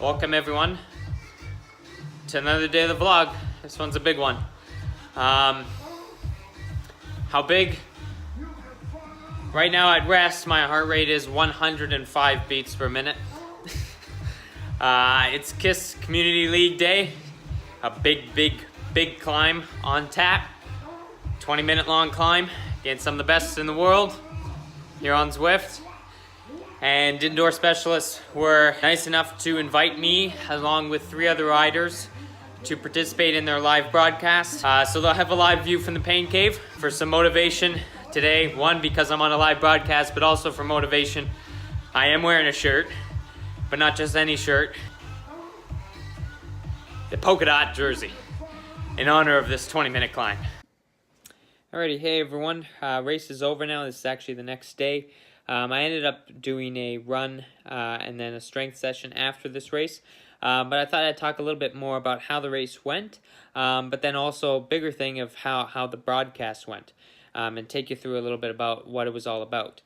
Welcome everyone to another day of the vlog. This one's a big one. How big? Right now at rest, my heart rate is 105 beats per minute. It's KISS Community League Day. A big climb on tap. 20-minute long climb against some of the best in the world here on Zwift. And indoor specialists were nice enough to invite me along with 3 other riders to participate in their live broadcast. So they'll have a live view from the pain cave for some motivation today. One, because I'm on a live broadcast, but also for motivation. I am wearing a shirt, but not just any shirt. The polka dot jersey in honor of this 20-minute climb. Alrighty, hey everyone. Race is over now. This is actually the next day. I ended up doing a run and then a strength session after this race. But I thought I'd talk a little bit more about how the race went, but then also a bigger thing of how the broadcast went, and take you through a little bit about what it was all about.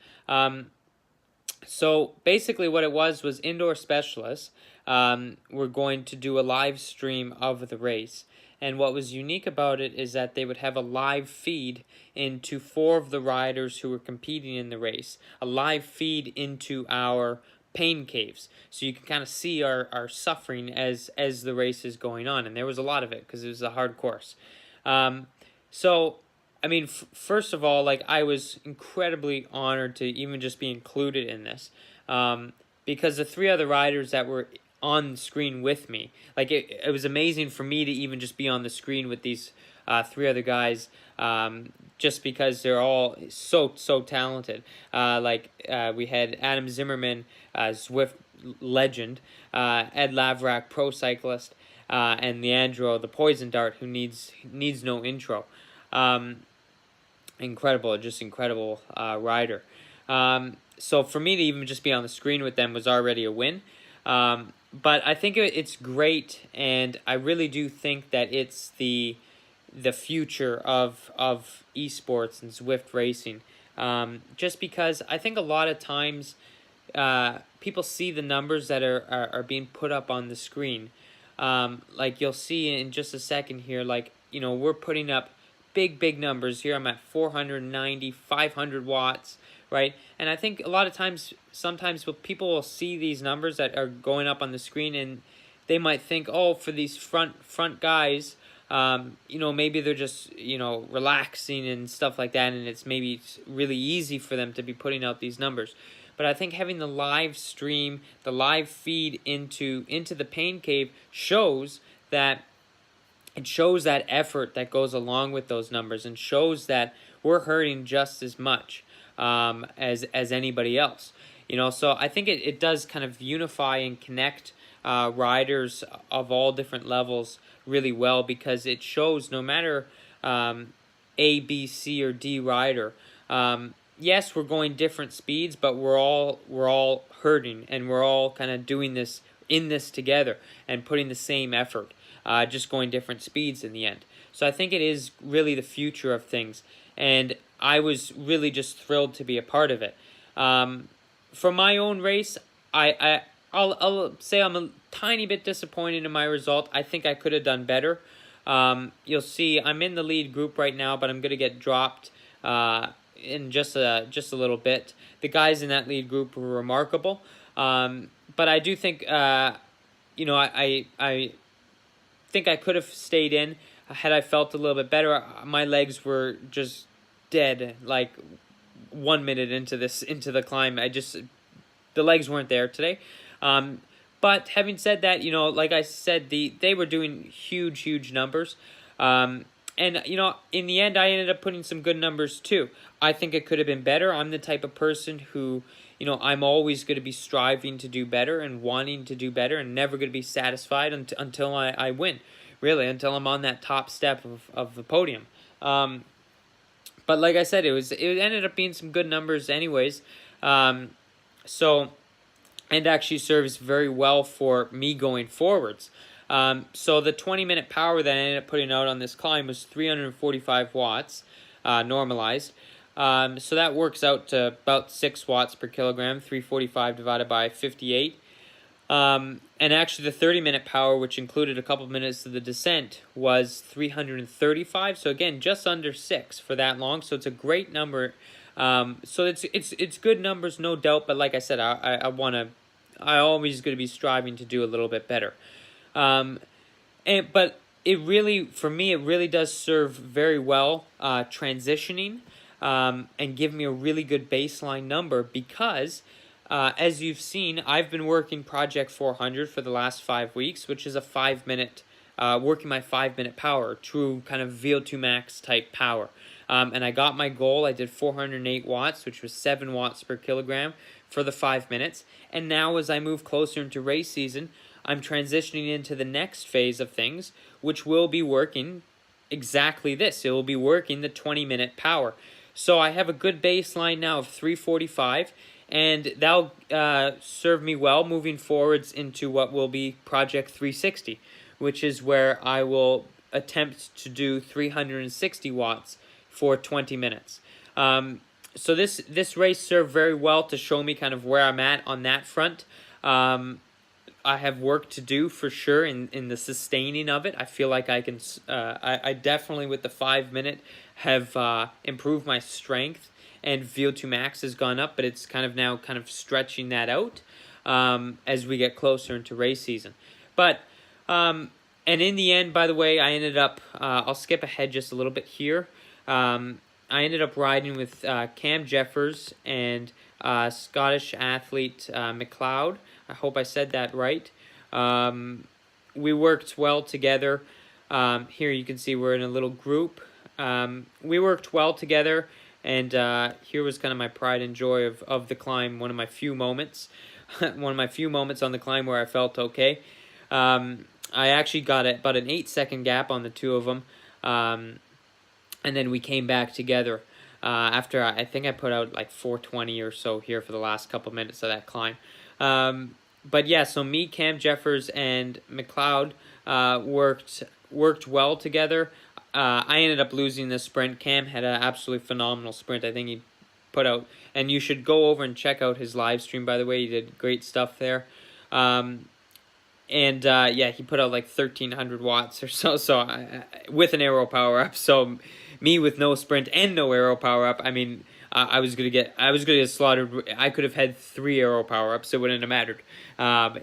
So basically what it was indoor specialists were going to do a live stream of the race. And what was unique about it is that they would have a live feed into 4 of the riders who were competing in the race. A live feed into our pain caves. So you can kind of see our suffering as the race is going on. And there was a lot of it because it was a hard course. So, I mean, first of all, like, I was incredibly honored to even just be included in this. Because the 3 other riders that were on the screen with me, like, it was amazing for me to even just be on the screen with these 3 other guys, just because they're all so talented. We had Adam Zimmerman, Zwift legend, Ed Lavrak, pro cyclist, and Leandro, the poison dart, who needs no intro. Incredible rider. So for me to even just be on the screen with them was already a win. But I think it's great, and I really do think that it's the future of esports and Zwift racing. Just because I think a lot of times people see the numbers that are being put up on the screen. Like you'll see in just a second here, like, you know, we're putting up big numbers here. I'm at 490, 500 watts. Right, and I think a lot of times, sometimes people will see these numbers that are going up on the screen, and they might think, oh, for these front guys, you know, maybe they're just, you know, relaxing and stuff like that, and it's maybe really easy for them to be putting out these numbers. But I think having the live stream, the live feed into the pain cave shows that effort that goes along with those numbers, and shows that we're hurting just as much as anybody else, you know. So I think it does kind of unify and connect riders of all different levels really well, because it shows no matter A, B, C, or D rider, yes, we're going different speeds, but we're all hurting, and we're all kind of doing this together and putting the same effort, just going different speeds in the end. So I think it is really the future of things, and I was really just thrilled to be a part of it. For my own race, I'll say I'm a tiny bit disappointed in my result. I think I could have done better. You'll see I'm in the lead group right now, but I'm going to get dropped in just a little bit. The guys in that lead group were remarkable, but I do think you know, I think I could have stayed in had I felt a little bit better. My legs were just dead, like 1 minute into the climb. The legs weren't there today. But having said that, you know, like I said, they were doing huge numbers. And, you know, in the end, I ended up putting some good numbers too. I think it could have been better. I'm the type of person who, you know, I'm always going to be striving to do better and wanting to do better, and never going to be satisfied until I win, really, until I'm on that top step of the podium. But like I said, it ended up being some good numbers anyways. So, and actually serves very well for me going forwards. So the 20-minute power that I ended up putting out on this climb was 345 watts, normalized. So that works out to about 6 watts per kilogram, 345 divided by 58. And actually, the 30-minute power, which included a couple minutes of the descent, was 335. So again, just under 6 for that long. So it's a great number. So it's good numbers, no doubt. But like I said, I always going to be striving to do a little bit better. But it really, for me, it really does serve very well transitioning and give me a really good baseline number because. As you've seen, I've been working Project 400 for the last 5 weeks, which is a 5-minute, working my 5-minute power, true kind of VO2 max type power. And I got my goal. I did 408 watts, which was 7 watts per kilogram for the 5 minutes. And now as I move closer into race season, I'm transitioning into the next phase of things, which will be working exactly this. It will be working the 20-minute power. So I have a good baseline now of 345. And that'll serve me well moving forwards into what will be Project 360, which is where I will attempt to do 360 watts for 20 minutes. So this race served very well to show me kind of where I'm at on that front. I have work to do for sure in the sustaining of it. I feel like I can. I definitely with the 5-minute have improved my strength. And VO2 max has gone up, but it's kind of now stretching that out as we get closer into race season. But, and in the end, by the way, I ended up, I'll skip ahead just a little bit here. I ended up riding with Cam Jeffers and Scottish athlete McLeod. I hope I said that right. We worked well together. Here you can see we're in a little group. We worked well together. And here was kind of my pride and joy of the climb, one of my few moments. One of my few moments on the climb where I felt okay. I actually got about an 8-second gap on the two of them. And then we came back together after I think I put out like 420 or so here for the last couple minutes of that climb. But yeah, so me, Cam Jeffers, and McLeod worked well together. I ended up losing the sprint. Cam had an absolutely phenomenal sprint. I think he put out, and you should go over and check out his live stream, by the way. He did great stuff there. Yeah, he put out like 1,300 watts or so, with an aero power up. So me with no sprint and no aero power up, I mean, I was gonna get slaughtered. I could have had 3 aero power ups. It wouldn't have mattered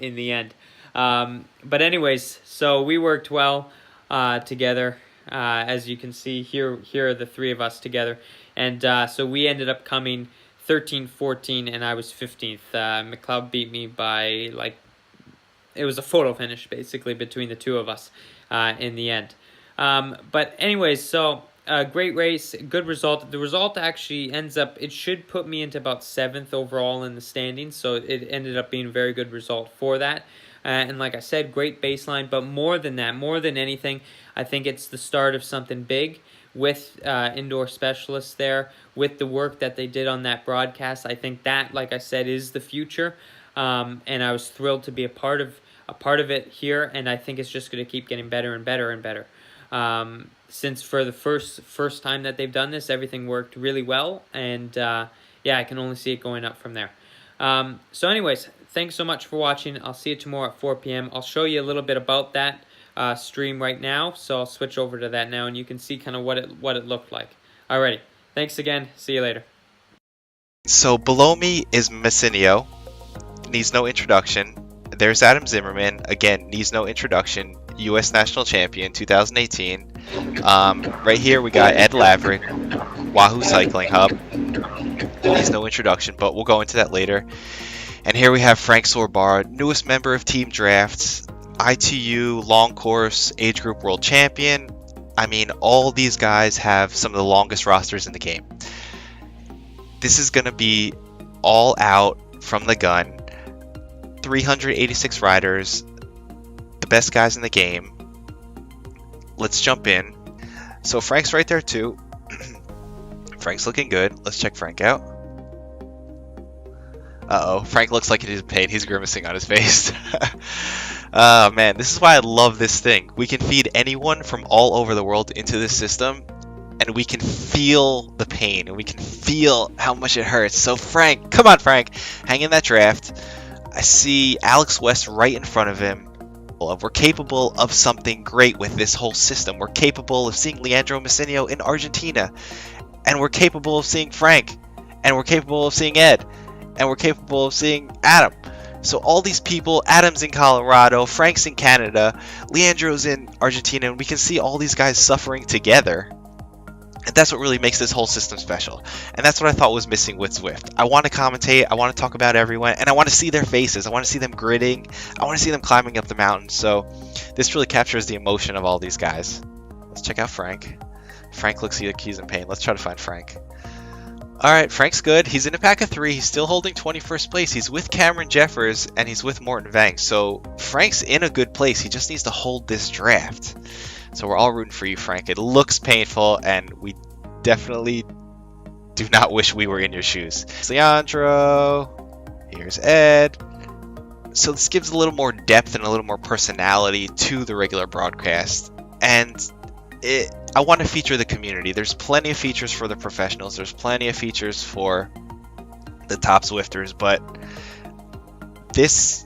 in the end. But anyways, so we worked well together. As you can see, here are the 3 of us together. And so we ended up coming 13-14, and I was 15th. McLeod beat me by, like, it was a photo finish, basically, between the 2 of us in the end. But anyways, so great race, good result. The result actually ends up, it should put me into about 7th overall in the standings, so it ended up being a very good result for that. And like I said, great baseline, but more than that, more than anything, I think it's the start of something big with indoor specialists there, with the work that they did on that broadcast. I think that, like I said, is the future, and I was thrilled to be a part of it here, and I think it's just going to keep getting better and better and better. Since for the first time that they've done this, everything worked really well, and yeah, I can only see it going up from there. So anyways, thanks so much for watching. I'll see you tomorrow at 4 p.m. I'll show you a little bit about that stream right now, so I'll switch over to that now, and you can see kind of what it looked like. Alrighty, thanks again. See you later. So below me is Messinio, needs no introduction. There's Adam Zimmerman, again, needs no introduction, U.S. National Champion 2018. Right here we got Ed Laverick, Wahoo Cycling Hub, needs no introduction, but we'll go into that later. And here we have Frank Sorbar, newest member of Team Drafts, ITU Long Course Age Group World Champion. I mean, all these guys have some of the longest rosters in the game. This is going to be all out from the gun. 386 riders, the best guys in the game. Let's jump in. So Frank's right there too. Frank's looking good. Let's check Frank out. Uh-oh, Frank looks like he's in pain. He's grimacing on his face. Oh man, this is why I love this thing. We can feed anyone from all over the world into this system, and we can feel the pain, and we can feel how much it hurts. So Frank, come on Frank, hang in that draft. I see Alex West right in front of him. We're capable of something great with this whole system. We're capable of seeing Leandro Messinio in Argentina, and we're capable of seeing Frank, and we're capable of seeing Ed, and we're capable of seeing Adam. So all these people, Adam's in Colorado, Frank's in Canada, Leandro's in Argentina, and we can see all these guys suffering together. And that's what really makes this whole system special. And that's what I thought was missing with Zwift. I want to commentate, I want to talk about everyone, and I want to see their faces. I want to see them gritting. I want to see them climbing up the mountain. So this really captures the emotion of all these guys. Let's check out Frank. Frank looks like he's in pain. Let's try to find Frank. Alright, Frank's good. He's in a pack of 3. He's still holding 21st place. He's with Cameron Jeffers, and he's with Morton Vang. So Frank's in a good place. He just needs to hold this draft. So we're all rooting for you, Frank. It looks painful, and we definitely do not wish we were in your shoes. Leandro. Here's Ed. So this gives a little more depth and a little more personality to the regular broadcast. And I want to feature the community. There's plenty of features for the professionals. There's plenty of features for the top Zwifters. But this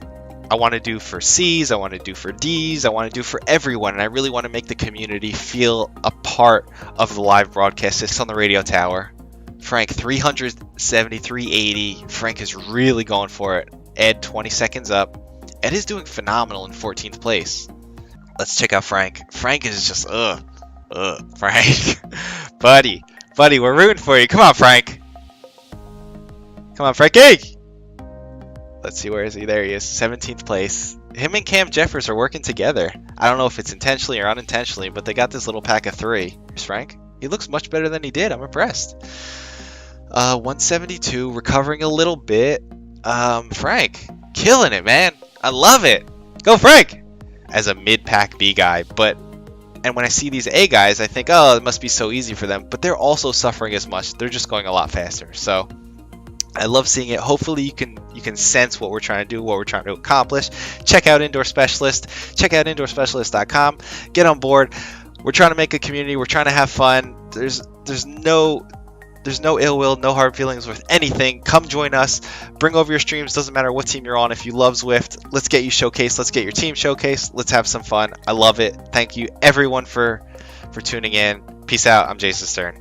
I want to do for C's, I want to do for D's, I want to do for everyone, and I really want to make the community feel a part of the live broadcast. It's on the radio tower. Frank, 373.80. Frank is really going for it. Ed, 20 seconds up. Ed is doing phenomenal in 14th place. Let's check out Frank. Frank is just, Frank. buddy, we're rooting for you. Come on, Frank. Come on, Frankie. Let's see, where is he? There he is, 17th place. Him and Cam Jeffers are working together. I don't know if it's intentionally or unintentionally, but they got this little pack of 3. Here's Frank. He looks much better than he did. I'm impressed. 172, recovering a little bit. Frank, killing it, man. I love it. Go, Frank! As a mid-pack B guy, and when I see these A guys, I think, oh, it must be so easy for them. But they're also suffering as much. They're just going a lot faster. So I love seeing it. Hopefully you can sense what we're trying to do, what we're trying to accomplish. Check out Indoor Specialist. Check out indoorspecialist.com. Get on board. We're trying to make a community. We're trying to have fun. There's no ill will, no hard feelings with anything. Come join us. Bring over your streams. Doesn't matter what team you're on. If you love Zwift, let's get you showcased. Let's get your team showcased. Let's have some fun. I love it. Thank you everyone for tuning in. Peace out. I'm Jason Stern.